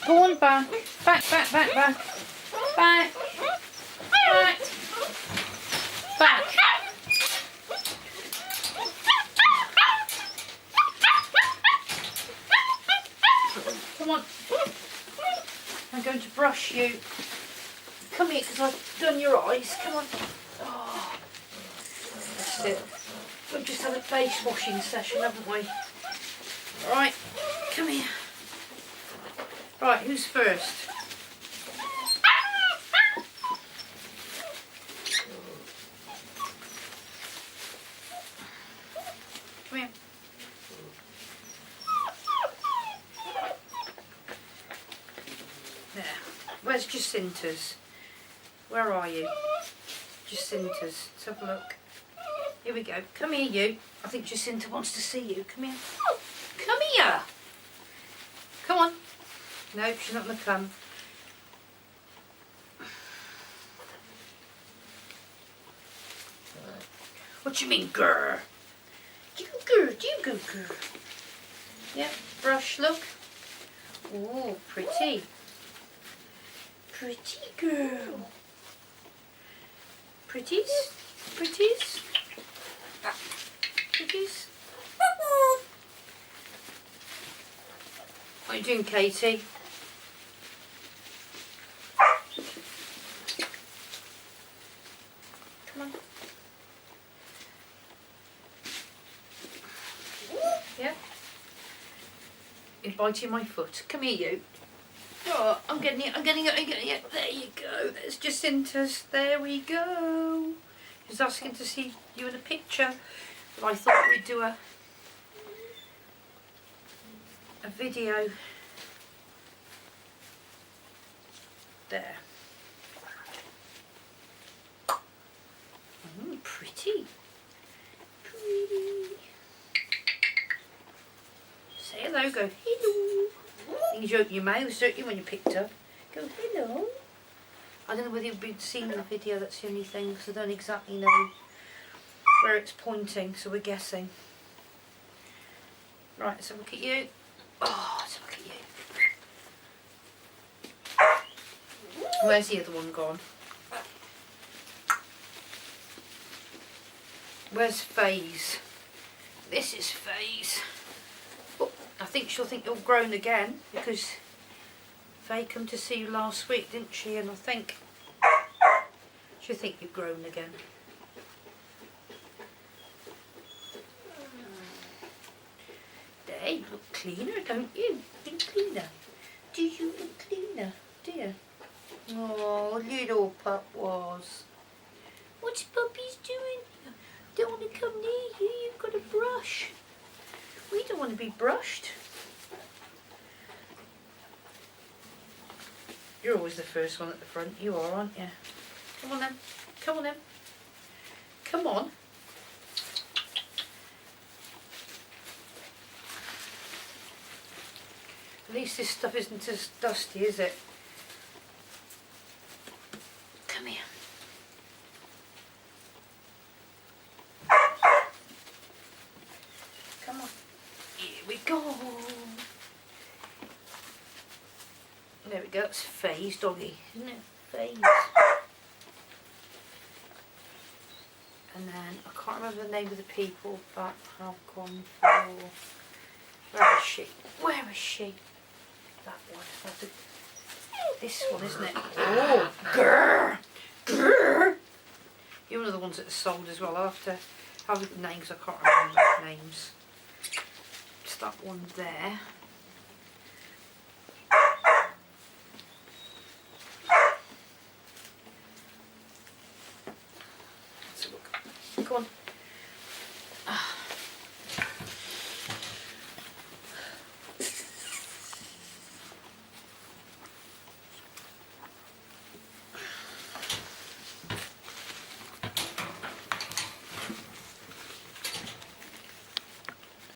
Go on, back. Back, back, back, back. Back. Back. Back. Come on. I'm going to brush you. Come here, because I've done your eyes. Come on. Oh, that's it. We've just had a face washing session, haven't we? Right, come here. Right, who's first? Come here. There. Where's Jacinta's? Where are you? Jacinta's. Let's have a look. Here we go. Come here, you. I think Jacinta wants to see you. Come here. Come here. Come on. No, she's not going to come. What you mean, grr? You grr, you go grr. Yeah, brush, look. Ooh, pretty. Pretty girl. Pretties? Pretties? Pretties? What are you doing, Katie? Come on. Yeah? You're biting my foot. Come here, you. Oh, I'm getting it, I'm getting it, I'm getting it. There you go. There's Jacinta's. There we go. She's asking to see you in a picture. But I thought we'd do a video. There. Pretty. Pretty. Say hello, go hello. You should open your mouth, don't you, when you picked up? Go hello. I don't know whether you've been seeing the video, that's the only thing, because I don't exactly know where it's pointing, so we're guessing. Right, let's have a look at you. Oh, let's have a look at you. Where's the other one gone? Where's Faye's? This is Faye's. Oh, I think she'll think you're grown again, because Faye come to see you last week, didn't she? And I think she'll think you've grown again. There, you look cleaner, don't you? You look cleaner. Do you look cleaner, dear? Oh, little pup was. What's puppies doing? Don't want to come near you, you've got a brush. We don't want to be brushed. You're always the first one at the front, you are, aren't you? Come on then, come on then. Come on. At least this stuff isn't as dusty, is it? Come here. Come on. Here we go. There we go. It's Faye's doggy, isn't it? Faye's. And then I can't remember the name of the people that have gone for. Where is she? Where is she? That one. This one, isn't it? Oh, grrr, grrr. You're one of the ones that are sold as well. I'll have to have a look at the names. I can't remember the names. It's that one there. Let's have a look. Come on.